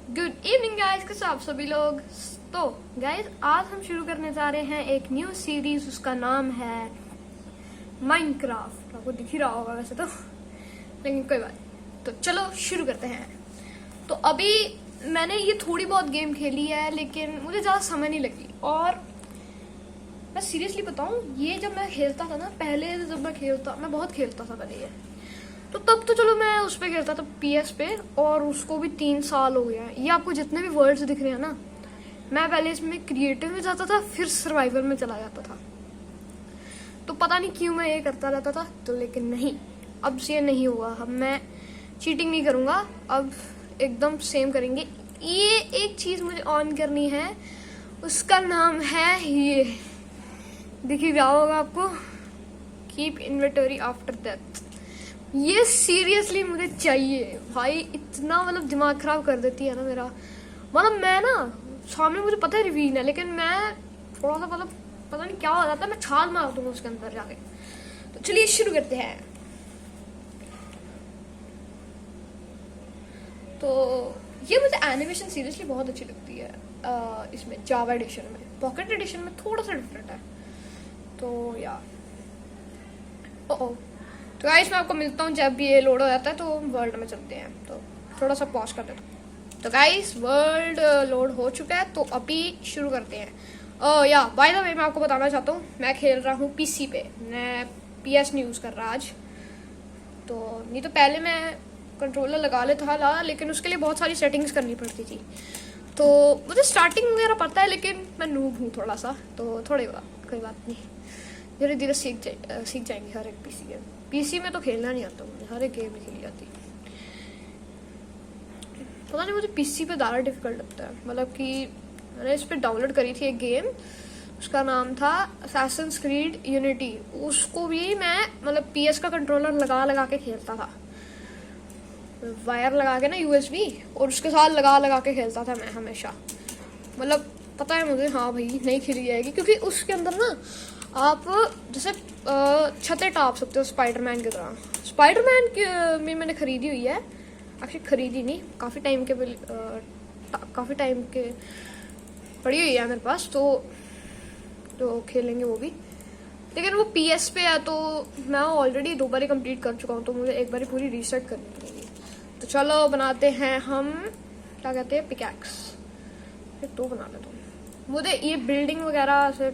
Good evening guys, कैसे आप सभी लोग। तो गाइस आज हम शुरू करने जा रहे हैं एक न्यू सीरीज, उसका नाम है माइनक्राफ्ट। आपको दिख ही रहा होगा वैसे तो, लेकिन कोई बात नहीं। तो चलो शुरू करते हैं। तो अभी मैंने ये थोड़ी बहुत गेम खेली है, लेकिन मुझे ज्यादा समय नहीं लगी। और मैं सीरियसली बताऊं, ये जब मैं खेलता था ना, पहले जब मैं बहुत खेलता था पहले ये, तो तब तो चलो मैं उस पे खेलता था PS पे, और उसको भी 3 साल हो गया है। ये आपको जितने भी वर्ड्स दिख रहे हैं ना, मैं पहले इसमें क्रिएटिव में जाता था, फिर सर्वाइवल में चला जाता था। तो पता नहीं क्यों मैं ये करता रहता था। तो लेकिन नहीं, अब से ये नहीं होगा। अब मैं चीटिंग नहीं करूंगा, अब एकदम सेम करेंगे। ये एक चीज मुझे ऑन करनी है, उसका नाम है, ये दिख ही रहा होगा आपको, कीप इन्वेंटरी आफ्टर डेथ। ये सीरियसली मुझे चाहिए भाई, इतना मतलब दिमाग खराब कर देती है ना मेरा। मतलब मैं ना, सामने मुझे पता है रिवील है, लेकिन मैं थोड़ा सा मतलब पता नहीं क्या हो जाता है, मैं छाल मार दूंगा उसके अंदर जाके। तो चलिए शुरू करते हैं। तो ये मुझे एनिमेशन सीरियसली बहुत अच्छी लगती है। इसमें जावा एडिशन में, पॉकेट एडिशन में थोड़ा सा डिफरेंट है। तो या तो गाइस मैं आपको मिलता हूँ जब ये लोड हो जाता है। तो वर्ल्ड में चलते हैं, तो थोड़ा सा पॉज कर देता हूँ। तो गाइस वर्ल्ड लोड हो चुका है, तो अभी शुरू करते हैं। या बाय द वे मैं आपको बताना चाहता हूँ, मैं खेल रहा हूँ PC पे, मैं PS नहीं यूज़ कर रहा आज। तो नहीं तो पहले मैं कंट्रोलर लगा लेता था, लेकिन उसके लिए बहुत सारी सेटिंग्स करनी पड़ती थी। तो मुझे स्टार्टिंग वगैरह पता है, लेकिन मैं नूब हूँ थोड़ा सा, तो कोई बात नहीं, धीरे धीरे सीख जाएंगे हर एक PC में। तो खेलना नहीं आता मुझे, हर एक गेम ही खेली जाती। पता नहीं मुझे PC पे ज़्यादा डिफिकल्ट लगता है। मतलब कि मैंने इस पे डाउनलोड करी थी एक गेम, उसका नाम था Assassin's Creed Unity। उसको भी मैं मतलब PS का कंट्रोलर लगा के खेलता था, वायर लगा के ना USB, और उसके साथ लगा के खेलता था मैं हमेशा। मतलब पता है मुझे, हाँ भाई नहीं खेली जाएगी, क्योंकि उसके अंदर ना आप जैसे छतें टाप सकते हो स्पाइडरमैन की तरह। स्पाइडरमैन में मैंने खरीदी हुई है, एक्चुअली खरीदी नहीं, काफ़ी टाइम के पड़ी हुई है मेरे पास। तो खेलेंगे वो भी, लेकिन वो PS पे है, तो मैं ऑलरेडी 2 बार कंप्लीट कर चुका हूँ, तो मुझे एक बार पूरी रीसेट करनी पड़ेगी। तो चलो बनाते हैं हम, क्या कहते हैं, पिकैक्स। फिर तो बना लेता हूँ। मुझे ये बिल्डिंग वगैरह से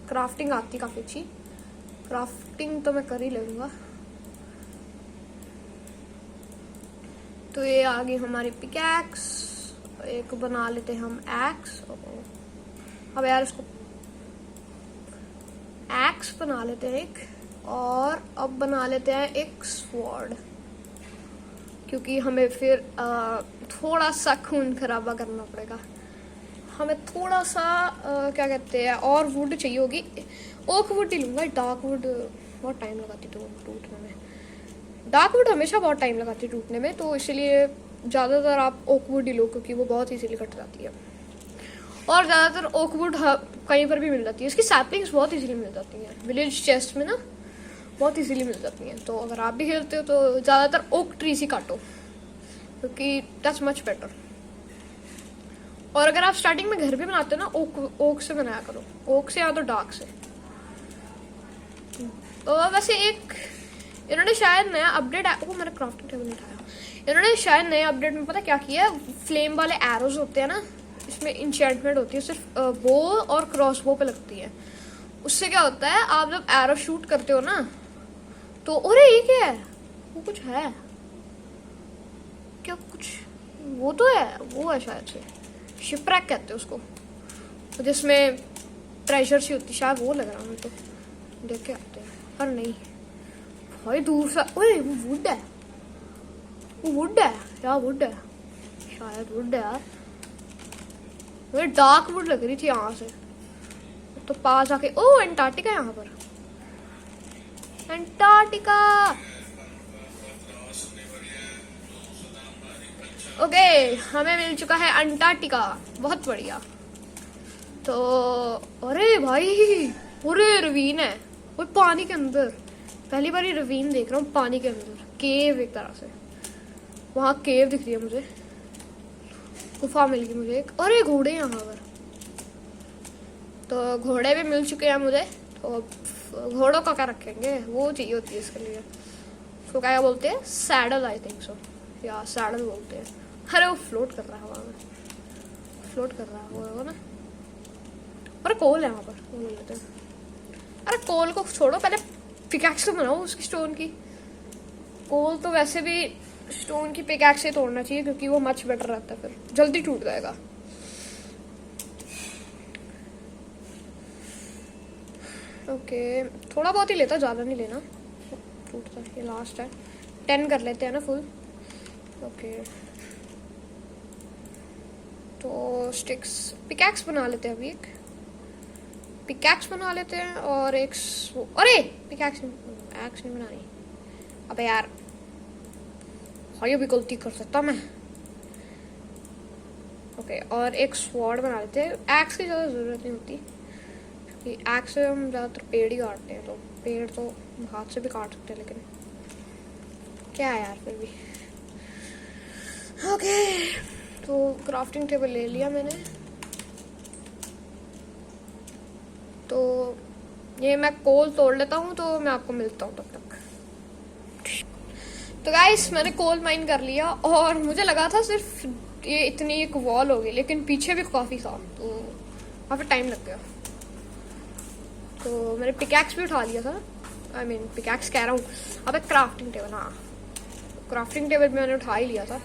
क्राफ्टिंग आती काफ़ी अच्छी, क्राफ्टिंग तो मैं कर ही लूँगा। तो ये आ गई हमारी पिकैक्स। एक बना लेते हैं हम एक्स। अब यार इसको एक्स बना लेते हैं एक, और अब बना लेते हैं एक स्वॉर्ड, क्योंकि हमें फिर थोड़ा सा खून खराबा करना पड़ेगा। हमें थोड़ा सा क्या कहते हैं, और वुड चाहिए होगी। ओक वुड ही लूँगा, डार्क वुड बहुत टाइम लगाती तो टूटने में। डार्क वुड हमेशा बहुत टाइम लगाती है टूटने में, तो इसलिए ज़्यादातर आप ओक वुड ही लो, क्योंकि वो बहुत इजीली कट जाती है। और ज़्यादातर ओक वुड कहीं पर भी मिल जाती है, इसकी सैपलिंग्स बहुत इजीली मिल जाती हैं विलेज चेस्ट में ना, बहुत इजीली मिल जाती हैं। तो अगर आप भी खेलते हो तो ज़्यादातर ओक ट्रीज ही काटो, क्योंकि दैट्स मच बेटर। और अगर आप स्टार्टिंग में घर भी बनाते हो ना, ओक से बनाया करो, ओक से या तो डार्क से। तो वैसे एक इन्होंने शायद नया अपडेट, वो मेरा क्राफ्टिंग टेबल उठाया, इन्होंने शायद नए अपडेट में पता क्या किया है, फ्लेम वाले एरोज होते हैं ना, इसमें इंचेंटमेंट होती है, सिर्फ बो और क्रॉस बो पे लगती है। उससे क्या होता है, आप जब एरो शूट करते हो ना, तो अरे ये क्या है, वो कुछ है क्या, कुछ वो तो है, वो है शायद से शिपरैक कहते हैं उसको, तो जिसमें ट्रेजर सी होती, शायद वो लग रहा है। तो देख के आते हैं, पर नहीं भाई दूर से, ओए वो वुड है, क्या वुड है, शायद वुड है यार, मुझे डार्क वुड लग रही थी यहाँ से। तो पास आके, ओ एंटार्क्टिका, यहाँ पर एंटार्क्टिका। ओके हमें मिल चुका है अंटार्कटिका, बहुत बढ़िया। तो अरे भाई, अरे रवीन है वो पानी के अंदर, पहली बार ये रवीन देख रहा हूँ पानी के अंदर, केव एक तरह से, वहाँ केव दिख रही है मुझे। गुफा मिल गई मुझे एक। अरे घोड़े यहाँ पर, तो घोड़े भी मिल चुके हैं मुझे। तो घोड़ों का क्या रखेंगे, वो चाहिए होती है इसके लिए। उसको क्या बोलते हैं, सैडल आई थिंक सो, या सैडल बोलते हैं। अरे वो फ्लोट कर रहा है हवा में, फ्लोट कर रहा है वो ना। अरे कोल है वहाँ पर, वो ले लेते हैं। अरे कोल को छोड़ो, पहले पिकैक्स तो बनाओ उसकी स्टोन की। कोल तो वैसे भी स्टोन की पिकैक्स से तोड़ना चाहिए क्योंकि वो मच बेटर रहता है, फिर जल्दी टूट जाएगा। ओके थोड़ा बहुत ही लेता, ज़्यादा नहीं लेना, टूटता। ये लास्ट है, 10 कर लेते हैं ना फुल। ओके तो स्टिक्स, पिकैक्स बना लेते हैं अभी, एक पिकैक्स बना लेते हैं और एक अरे पिकैक्स एक्स नहीं बनानी। अबे यार भाई अभी गलती कर सकता मैं। ओके और एक स्वॉर्ड बना लेते हैं। एक्स की ज़्यादा ज़रूरत नहीं होती क्योंकि एक्स से हम ज़्यादातर पेड़ ही काटते हैं, तो पेड़ तो हाथ से भी काट सकते हैं, लेकिन क्या है यार फिर भी। ओके तो क्राफ्टिंग टेबल ले लिया मैंने। तो ये मैं कोल तोड़ लेता हूँ, तो मैं आपको मिलता हूँ तब तक। तो गाइस मैंने कोल माइन कर लिया और मुझे लगा था सिर्फ ये इतनी एक वॉल होगी, लेकिन पीछे भी काफ़ी था, तो काफ़ी टाइम लग गया। तो मैंने पिकैक्स भी उठा लिया था, आई मीन पिकैक्स कह रहा हूँ, अब एक क्राफ्टिंग टेबल, हाँ क्राफ्टिंग टेबल भी मैंने उठा ही लिया था।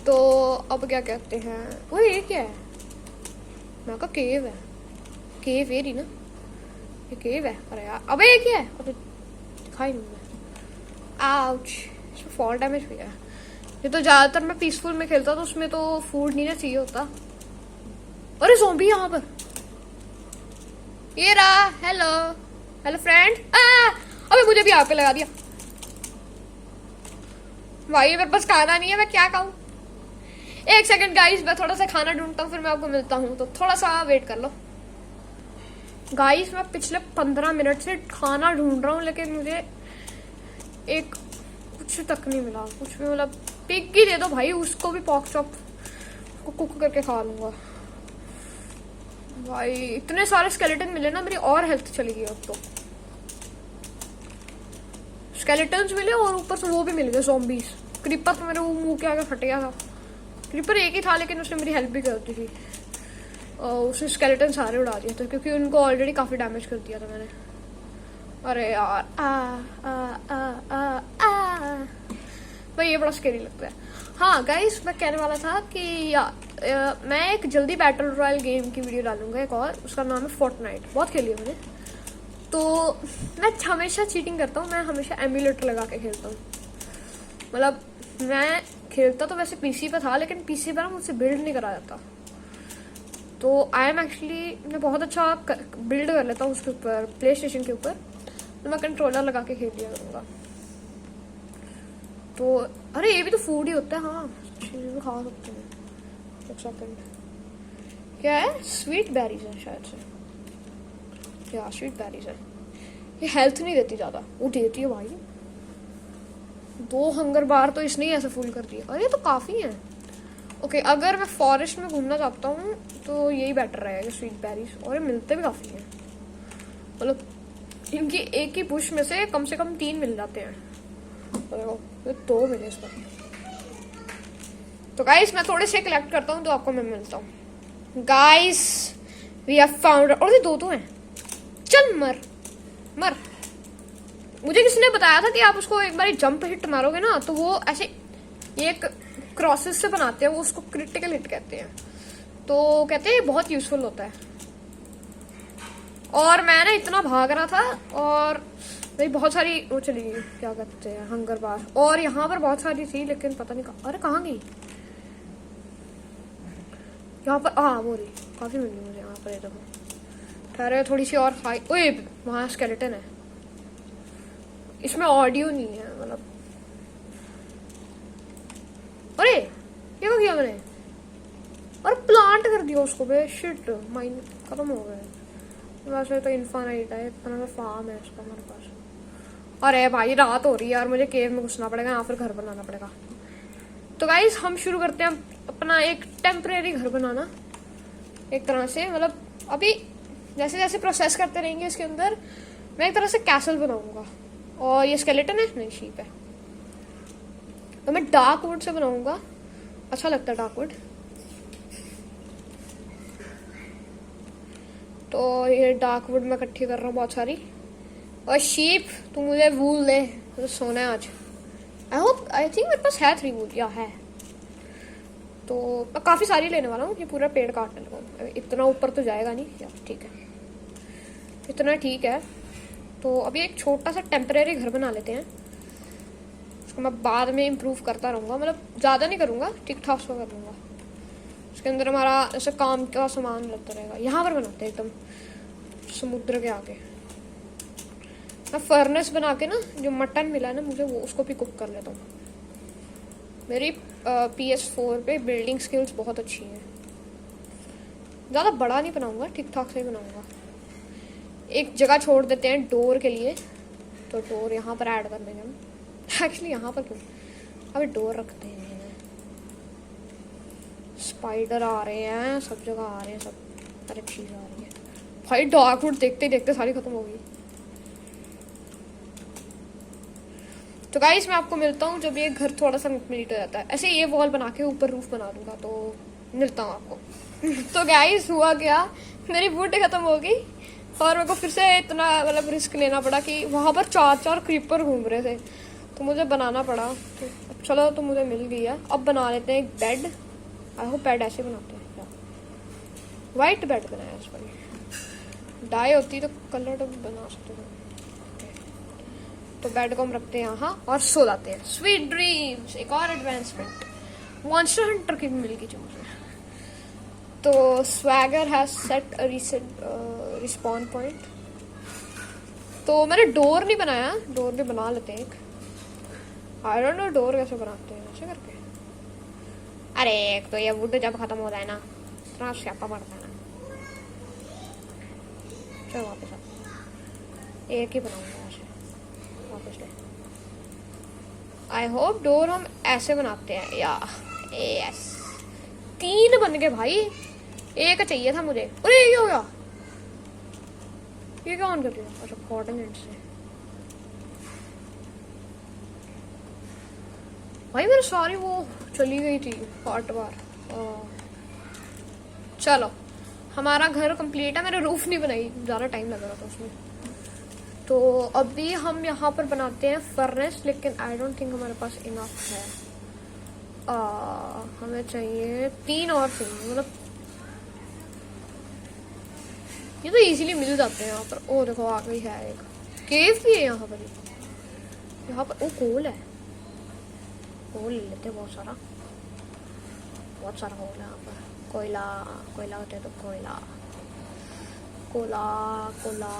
तो अब क्या कहते हैं, वो ये क्या है, मैं कहा केव है, केव ये रही ना, ये केव है। अरे यार अबे ये क्या है, अबे दिखाई नहीं मैं, आउच, इसमें फॉल डैमेज भी है। ये तो ज़्यादातर मैं पीसफुल में खेलता तो उसमें तो फूड नहीं ना चाहिए होता। अरे ज़ॉम्बी यहाँ पर, ये रहा, हेलो हेलो फ्रेंड। अबे मुझे भी यहाँ पे लगा दिया भाई, मेरे पास खाना नहीं है, मैं क्या खाऊं। एक सेकंड गाइस, मैं थोड़ा सा खाना ढूंढता हूँ, फिर मैं आपको मिलता हूँ, तो थोड़ा सा वेट कर लो गाइस। मैं पिछले 15 मिनट से खाना ढूंढ रहा हूँ, लेकिन मुझे एक कुछ तक नहीं मिला, कुछ भी। मतलब पिग ही दे दो भाई, उसको भी पॉक चॉप को कुक करके खा लूंगा भाई। इतने सारे स्केलेटन मिले ना, मेरी और हेल्थ चली गई अब तो। स्केलेटन्स मिले और ऊपर से वो भी मिल गए ज़ॉम्बीज। क्रीपर तो मेरे मुंह के आगे फट गया था। क्रीपर एक ही था, लेकिन उसने मेरी हेल्प भी कर दी थी। उसने स्केलेटन सारे उड़ा दिए थे क्योंकि उनको ऑलरेडी काफ़ी डैमेज कर दिया था मैंने। अरे यार भाई ये बड़ा स्केरी लगता है। हाँ गाइस मैं कहने वाला था कि मैं एक जल्दी बैटल रॉयल गेम की वीडियो डालूंगा एक और, उसका नाम है फोर्टनाइट। बहुत खेली है मैंने, तो मैं हमेशा चीटिंग करता हूँ, मैं हमेशा एमुलेटर लगा के खेलता हूँ। मतलब मैं खेलता तो वैसे पीसी पे था, लेकिन पीसी पर मुझसे बिल्ड नहीं करा जाता। तो आई एम एक्चुअली, मैं बहुत अच्छा बिल्ड कर लेता हूँ उसके ऊपर, प्ले स्टेशन के ऊपर, तो मैं कंट्रोलर लगा के खेल लिया करूँगा। तो अरे ये भी तो फूड ही होता है, हाँ भी खा सकते हैं। एक सेकंड, क्या है, स्वीट बेरीज है शायद से, या स्वीट बेरीज है। ये हेल्थ नहीं देती ज़्यादा, वो देती है भाई। 2 हंगर बार तो इसने ही ऐसे फुल कर दिया। अरे तो काफ़ी है। ओके अगर मैं फॉरेस्ट में घूमना चाहता हूँ तो यही बेटर रहेगा, स्वीट बेरीज। और ये मिलते भी काफ़ी हैं, मतलब इनकी एक ही बुश में से कम 3 मिल जाते हैं। तो 2 मिले इस पर। तो गाइस मैं थोड़े से कलेक्ट करता हूँ, तो आपको मैं मिलता हूँ। गाइस वी हैव फाउंड, और ये 2 हैं। चल मर मर। मुझे किसी ने बताया था कि आप उसको एक बार जंप हिट मारोगे ना, तो वो ऐसे एक क्रॉसेस से बनाते हैं, वो उसको क्रिटिकल हिट कहते हैं। तो कहते हैं बहुत यूजफुल होता है। और मैं ना इतना भाग रहा था और मेरी बहुत सारी वो चली गई, क्या कहते हैं, हंगर बार। और यहाँ पर बहुत सारी थी, लेकिन पता नहीं अरे कहाँ गई। यहाँ पर वो रही, काफी मिली मुझे यहाँ पर। ये देखो, ठहरे थोड़ी सी और खाई। ओए वहाँ स्केलेटन है, इसमें ऑडियो नहीं है मतलब। अरे ये क्या किया मैंने, और प्लांट कर दिया उसको बे। शिट, माइन खत्म हो गए। वैसे तो इन्फानाइट है, इतना फार्म है इसका हमारे पास। अरे भाई रात हो रही है और मुझे केव में घुसना पड़ेगा या फिर घर बनाना पड़ेगा। तो गाइस हम शुरू करते हैं अपना एक टेम्परेरी घर बनाना एक तरह से, मतलब अभी जैसे जैसे प्रोसेस करते रहेंगे इसके अंदर मैं एक तरह से कैसल बनाऊंगा। और ये स्केलेटन है, नहीं शीप है, तो मैं डार्क वुड से बनाऊंगा, अच्छा लगता है डार्क वुड। तो ये डार्क वुड मैं इकट्ठी कर रहा हूँ बहुत सारी। और शीप तू मुझे वूल दे, तो सोना है आज। आई थिंक मेरे पास है 3 वूल, या है, तो मैं काफ़ी सारी लेने वाला हूँ। ये पूरा पेड़ काटने लगा, इतना ऊपर तो जाएगा नहीं यार, ठीक है इतना ठीक है। तो अभी एक छोटा सा टेम्परेरी घर बना लेते हैं, उसको मैं बाद में इम्प्रूव करता रहूँगा, मतलब ज़्यादा नहीं करूँगा, ठीक ठाक सा कर लूँगा। उसके अंदर हमारा ऐसे काम का सामान लगता रहेगा। यहाँ पर बनाते हैं एकदम समुद्र के आगे। मैं फर्नेस बना के ना, जो मटन मिला है ना मुझे, वो उसको भी कुक कर लेता हूँ। मेरी PS4 पे बिल्डिंग स्किल्स बहुत अच्छी हैं। ज़्यादा बड़ा नहीं बनाऊँगा, ठीक ठाक से ही बनाऊँगा। एक जगह छोड़ देते हैं डोर के लिए, तो डोर यहाँ पर ऐड कर देंगे हम। एक्चुअली यहाँ पर क्यों, अभी डोर रखते हैं। स्पाइडर आ रहे हैं, सब जगह आ रहे हैं, सब हर एक चीज़ आ रही है भाई। डार्क वुड देखते देखते सारी खत्म हो गई। तो गाइस मैं आपको मिलता हूँ जब ये घर थोड़ा सा कंप्लीट हो जाता है। ऐसे ये वॉल बना के ऊपर रूफ बना दूंगा, तो मिलता हूँ आपको। तो गाइस हुआ क्या, मेरी वुड खत्म हो गई और मेरे को फिर से इतना मतलब रिस्क लेना पड़ा कि वहाँ पर 4 क्रीपर घूम रहे थे, तो मुझे बनाना पड़ा। तो अब चलो, तो मुझे मिल गई है। अब बना लेते हैं एक बेड। आई होप बेड ऐसे बनाते हैं क्या, वाइट बेड बनाया इस पर। डाई होती तो कलर तो बना सकते थे। तो बेड को हम रखते हैं यहाँ और सो जाते हैं। स्वीट ड्रीम्स, एक और एडवांसमेंट मॉन्स्टर हंटर की मिल गई मुझे। तो swagger has set a recent respawn point. तो मैंने डोर नहीं बनाया, डोर भी बना लेते हैं एक। आई डोंट नो डोर कैसे बनाते हैं, ऐसे करके। अरे एक तो ये वुड जब खत्म हो जाए ना, इतना स्यापा पड़ता है ना। चलो वापस आ, एक ही बनाऊंगा ऐसे वापस ले। आई होप डोर हम ऐसे बनाते हैं या यस। 3 बन गए भाई, एक चाहिए था मुझे। अरे ये क्या हो गया, ये क्या ऑन कर दिया? अच्छा कोऑर्डिनेट से भाई मेरे सारी वो चली गई थी पार्ट बार। चलो हमारा घर कंप्लीट है। मैंने रूफ नहीं बनाई, ज़्यादा टाइम लग रहा था उसमें। तो अभी हम यहाँ पर बनाते हैं फर्नेस, लेकिन आई डोंट थिंक हमारे पास इनफ है। हमें चाहिए 3 और चाहिए, मतलब ये तो इजीली मिल जाते हैं यहाँ पर। ओ देखो आ गई है एक केव भी है यहाँ पर। यहाँ पर ओ कोल है, कोल ले लेते हैं बहुत सारा कोल है यहाँ पर। कोयला कोयला होते हैं तो कोयला Cola Cola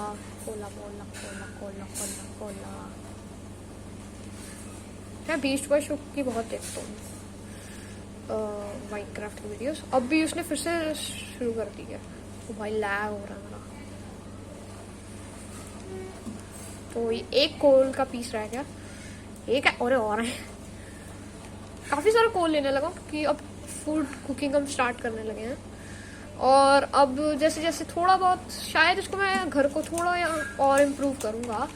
Cola Cola Cola Cola Cola Cola. मैं बीस्ट बॉय शो की बहुत देखता हूँ माइनक्राफ्ट की वीडियोस। अब भी उसने फिर से शुरू कर दी है, तो भाई लैग हो रहा है मेरा। तो ये एक कोल का पीस रह गया, एक है और है। काफ़ी सारा कोल लेने लगा क्योंकि अब फूड कुकिंग हम स्टार्ट करने लगे हैं। और अब जैसे जैसे थोड़ा बहुत शायद इसको मैं घर को थोड़ा और इम्प्रूव करूँगा।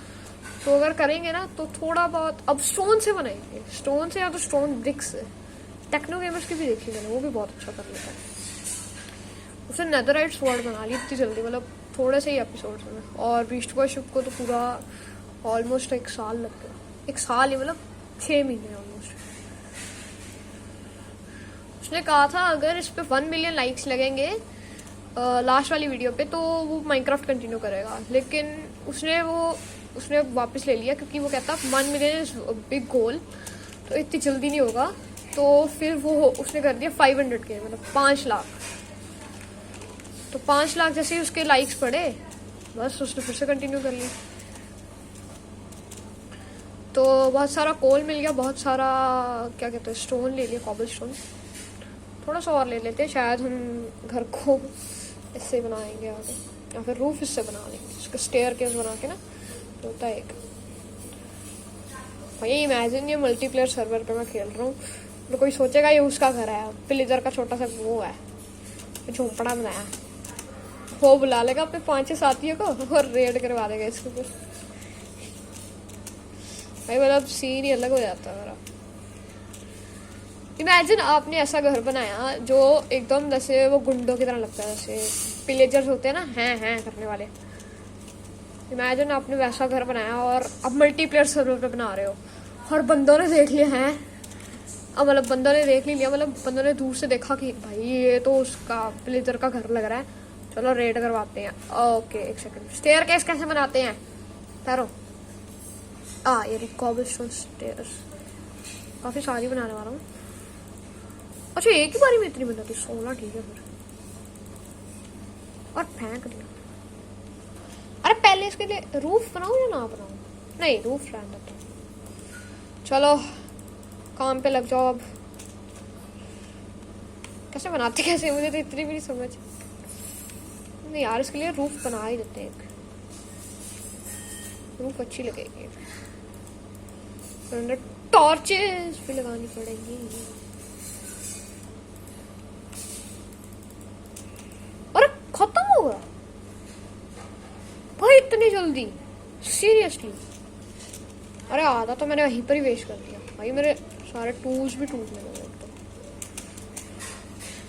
तो अगर करेंगे ना तो थोड़ा बहुत अब स्टोन से बनाएंगे, स्टोन से या तो स्टोन ब्रिक्स से। टेक्नो गेमर्स की भी देखी मैंने, वो भी बहुत अच्छा कर लेता है। उसने नेदरराइट स्वॉर्ड बना ली इतनी जल्दी, मतलब थोड़े से ही एपिसोड्स में। और बीस्ट बॉय शिप को तो पूरा ऑलमोस्ट 1 साल लग गया। 1 साल ही मतलब 6 महीने ऑलमोस्ट। उसने कहा था अगर इस पे 1 मिलियन लाइक्स लगेंगे लास्ट वाली वीडियो पे तो वो माइनक्राफ्ट कंटिन्यू करेगा। लेकिन उसने वापस ले लिया क्योंकि वो कहता 1 मिलियन इज बिग गोल, तो इतनी जल्दी नहीं होगा। तो फिर वो उसने कर दिया 500 के, मतलब 5 लाख। तो 5 लाख जैसे ही उसके लाइक्स पड़े बस उसने फिर से कंटिन्यू कर ली। तो बहुत सारा कोल मिल गया, बहुत सारा क्या कहते हैं स्टोन ले लिया, कॉबल स्टोन। थोड़ा सा और ले लेते हैं, शायद हम घर को इससे बनाएंगे आगे, या फिर रूफ इससे बना लेंगे, उसका स्टेयर केस बना के ना होता है एक। भाई इमेजिन ये मल्टीप्लेयर सर्वर पे मैं खेल रहा हूँ तो कोई सोचेगा ये उसका घर है, विलेजर का छोटा सा वो है, झोंपड़ा बनाया। वो बुला लेगा अपने 5-6 साथियों को और रेड करवा देगा इसके ऊपर। भाई मतलब सीन ही अलग हो जाता है मेरा। इमेजिन आपने ऐसा घर बनाया जो एकदम जैसे वो गुंडों की तरह लगता है, जैसे विलेजर्स होते हैं ना, हैं करने वाले। इमेजिन आपने वैसा घर बनाया और अब मल्टीप्लेयर सर्वर पे बना रहे हो और बंदों ने देख लिया है। अब मतलब बंदों ने देख लिया, मतलब बंदों ने दूर से देखा कि भाई ये तो उसका विलेजर का घर लग रहा है, चलो रेड करवाते हैं। ओके एक सेकंड, स्टेयर केस कैसे बनाते हैं ठहरो। ये कॉबलस्टोन स्टेयर्स काफी सारी बनाने वाला हूँ। अच्छा एक ही बारी में इतनी बनाती, 16 ठीक है फिर। और फेंक दिया। अरे पहले इसके लिए रूफ बनाऊं या ना बनाऊं? नहीं रूफ रहने देता हूं। चलो काम पे लग जाओ अब। कैसे बनाते कैसे, मुझे तो इतनी भी नहीं समझ। नहीं यार इसके लिए रूफ बना ही देते हैं, एक रूफ अच्छी लगेगी। टॉर्चेस भी लगानी पड़ेगी। अरे खत्म हो गया भाई इतनी जल्दी, सीरियसली। अरे आधा तो मैंने वहीं पर ही वेस्ट कर दिया भाई, मेरे सारे टूल्स भी टूटने लगे।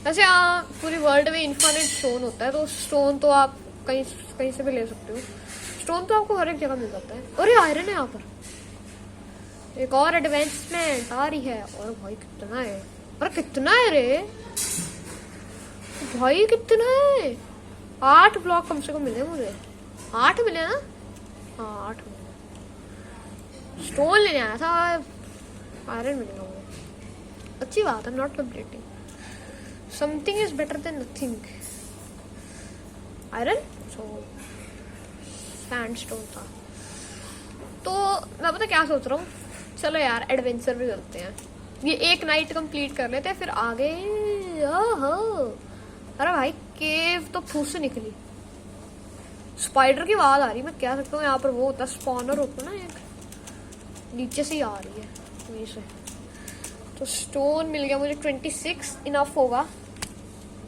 वैसे यहाँ पूरी वर्ल्ड में इन्फिनिट स्टोन होता है, तो स्टोन तो आप कहीं से भी ले सकते हो। स्टोन तो आपको हर एक जगह मिल जाता है। और ये आयरन है यहाँ पर, एक और एडवांसमेंट आ रही है। और भाई कितना है, अरे कितना है रे भाई, कितना है। 8 ब्लॉक कम से कम मिले मुझे, 8 मिले ना। हाँ 8 मिले। स्टोन लेने आया था, आयरन मिलेगा मुझे, अच्छी बात है। Not completing, something is better than nothing. Iron sandstone था। तो मैं पता क्या सोच रहा हूँ, चलो यार एडवेंचर भी करते हैं। ये एक नाइट कंप्लीट कर लेते हैं, फिर आगे। अरे भाई केव तो फूस से निकली, स्पाइडर की आवाज आ रही। मैं क्या सकता हूँ, यहाँ पर वो होता है स्पॉनर होता है ना एक, नीचे से ही आ रही है वहीं से। तो स्टोन मिल गया मुझे 26, इनफ होगा।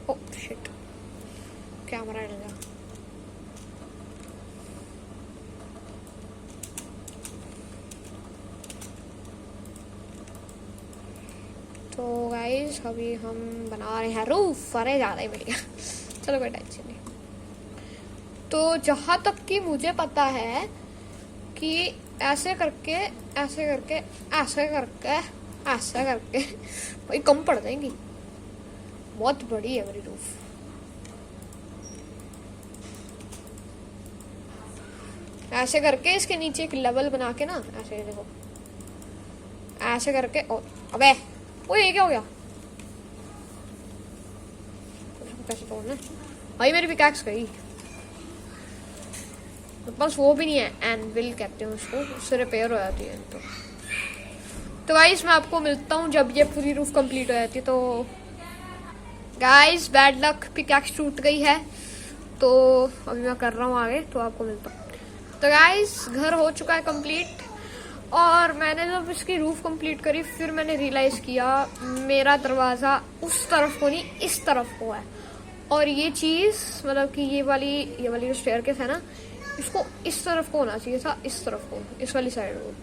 ओह शिट, कैमरा हिल गया। तो गाइस अभी हम बना रहे हैं रूफ। अरे ज़्यादा ही मिल गया, चलो कोई टेंशन नहीं। तो जहाँ तक कि मुझे पता है कि ऐसे करके ऐसे करके ऐसे करके ऐसे करके भाई कम पड़ जाएंगी। बहुत बड़ी है मेरी रूफ। ऐसे करके इसके नीचे एक लेवल बना के ना, ऐसे देखो ऐसे करके। और अबे वो ये क्या हो गया, कैसे तोड़ना है भाई। मेरी पिकैक्स गई, बस वो भी नहीं है, एनविल कहते हैं उसको, उससे रिपेयर हो जाती है। तो गाइस मैं आपको मिलता हूँ जब ये पूरी रूफ कंप्लीट हो जाती है। तो गाइस बैड लक, पिकैक्स टूट गई है, तो अभी मैं कर रहा हूँ आगे, तो आपको मिलता हूँ। तो गाइस घर हो चुका है कंप्लीट, और मैंने जब इसकी रूफ कंप्लीट करी फिर मैंने रियलाइज किया मेरा दरवाज़ा उस तरफ को नहीं इस तरफ को है। और ये चीज़ मतलब कि ये वाली जो स्टेयरकेस है ना, इसको इस तरफ को होना चाहिए था, इस तरफ को, इस वाली साइड को,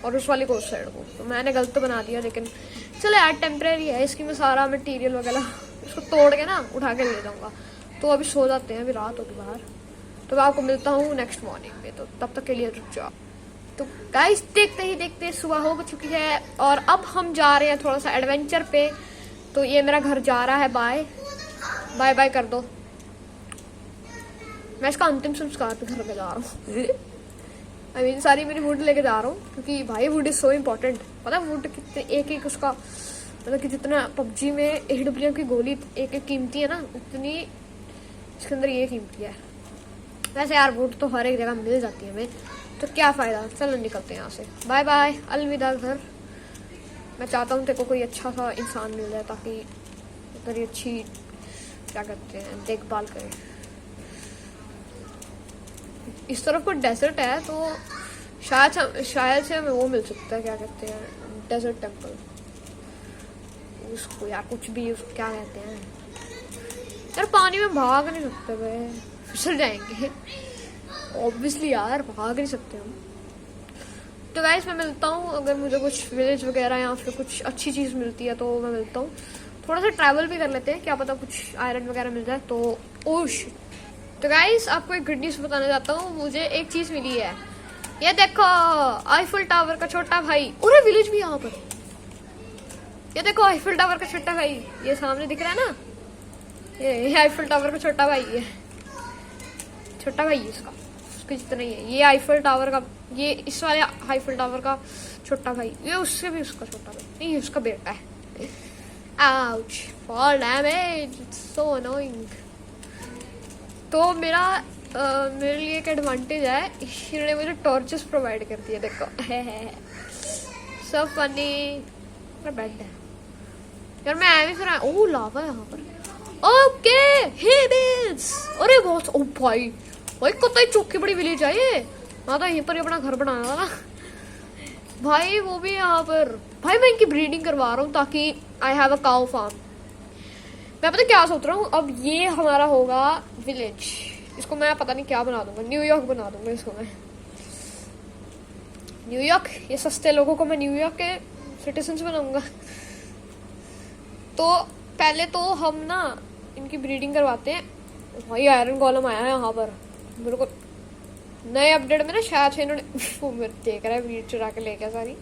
और उस वाली को उस साइड को। तो मैंने गलत बना दिया, लेकिन चलो यार टेम्परेरी है। इसकी मैं सारा मटेरियल वगैरह इसको तोड़ के ना उठा के ले जाऊँगा। तो अभी सो जाते हैं, अभी रात होगी बाहर। तो मैं आपको मिलता हूँ नेक्स्ट मॉर्निंग में, तो तब तक के लिए रुक जाओ। तो गाइस देखते ही देखते सुबह हो चुकी है, और अब हम जा रहे हैं थोड़ा सा एडवेंचर पे। तो ये मेरा घर जा रहा है, बाय बाय बाय कर दो। मैं इसका अंतिम संस्कार पे घर पे जा रहा हूँ। आई मीन सारी मेरी वुड लेके जा रहा हूँ, क्योंकि भाई वुड इज सो इम्पोर्टेंट। पता है वुड कितने एक उसका मतलब कि जितना पबजी में AWM की गोली एक कीमती है ना, उतनी इसके अंदर ये कीमती है। वैसे यार वुड तो हर एक जगह मिल जाती है हमें, तो क्या फ़ायदा। चलो निकलते हैं यहाँ से, बाय बाय, अलविदा घर। मैं चाहता हूँ तेरे को कोई अच्छा सा इंसान मिल जाए, ताकि तेरी अच्छी क्या कहते हैं देखभाल करे। इस तरफ कोई डेजर्ट है, तो शायद से हमें वो मिल सकता है, क्या कहते हैं डेजर्ट टेम्पल। उसको यार कुछ भी उसको क्या कहते हैं यार, पानी में भाग नहीं सकते भाई, फिसल जाएंगे ऑब्वियसली यार, भाग नहीं सकते हम। तो गाइस मैं मिलता हूँ, अगर मुझे कुछ विलेज वगैरह या फिर कुछ अच्छी चीज़ मिलती है तो मैं मिलता हूँ। थोड़ा सा ट्रैवल भी कर लेते हैं, क्या पता कुछ आयरन वगैरह मिल जाए तो। ओश तो गाइस आपको एक गुड न्यूज़ बताना चाहता हूँ, मुझे एक चीज़ मिली है। ये देखो आईफिल टावर का छोटा भाई, और विलेज भी यहाँ पर। ये देखो आईफिल टावर का छोटा भाई, ये सामने दिख रहा है ना, ये आईफिल टावर का छोटा भाई है, छोटा भाई इसका, उसके जितना ही है। ये आईफिल टावर का, ये इस वाले आईफिल टावर का छोटा भाई, ये उससे भी उसका छोटा भाई नहीं, उसका बेटा है। Ouch fall damage, so annoying. तो मेरे लिए एक एडवांटेज है, इन्होंने मुझे टॉर्चेस प्रोवाइड कर दिया, देखो सब फनी। बेड है यार, मैं आया भी फिर, ओह लावा है यहाँ पर। ओके हेडेस, अरे बहुत, ओ भाई भाई कतई चौकी बड़ी विलेज है ये, मैं तो यहीं पर ही अपना घर बनाया था भाई, वो भी यहाँ पर। भाई मैं इनकी ब्रीडिंग करवा रहा हूँ ताकि I have a cow farm. मैं पता क्या सोच रहा हूँ, अब ये हमारा होगा विलेज, इसको मैं पता नहीं क्या बना दूंगा, न्यूयॉर्क बना दूंगा इसको मैं, न्यूयॉर्क। ये सस्ते लोगों को मैं न्यूयॉर्क के सिटीजन्स बनाऊंगा। तो पहले तो हम ना इनकी ब्रीडिंग करवाते हैं। भाई आयरन कॉलम आया है यहाँ पर, मेरे को नए अपडेट में ना शायद से इन्होंने वो मेरे देख रहा है, ब्रीड चुरा के ले गया सारी।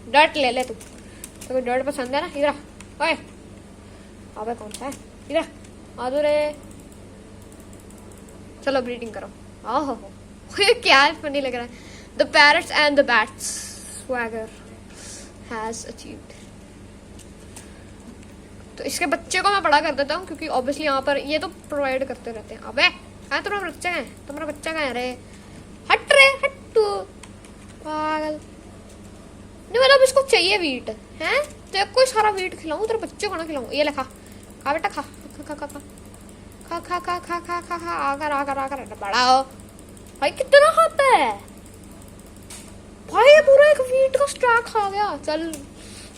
डर्ट ले ले तू, तो डर्ट पसंद है ना, इधर ओए, अबे कौन सा है, इधर आ दो रे। चलो ब्रीडिंग करो। आहो क्या फनी लग रहा है। The parrots and the bats swagger has achieved. तो इसके बच्चे को मैं बड़ा कर देता हूँ, क्योंकि ऑब्वियसली यहाँ पर ये तो प्रोवाइड करते रहते हैं। अबे हाँ तुम्हारा बच्चा है, तुम्हारा बच्चा कहाँ है रे, हट रे हट तू पागल। नहीं मतलब इसको चाहिए वीट है, तो कोई सारा वीट खिलाऊं, तेरे बच्चे को ना खिलाऊं। ये ले खा खा बेटा, खा खा खा खा खा खा खा खा खा खा खा, आकर आकर आकर बड़ा हो भाई। कितना खाता है भाई, ये पूरा एक वीट का स्टैक खा गया। चल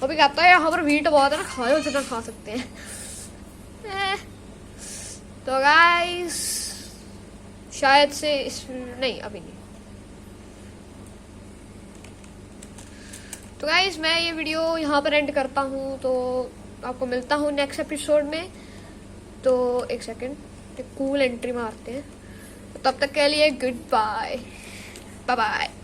अभी कहता है यहाँ पर वीट बहुत है ना, खाओ जितना खा सकते हैं। तो गाइस शायद से नहीं अभी नहीं। तो गाइस मैं ये वीडियो यहाँ पर एंड करता हूँ, तो आपको मिलता हूँ नेक्स्ट एपिसोड में। तो एक सेकेंड, कूल एंट्री मारते हैं। तब तक के लिए गुड बाय, बाय बाय।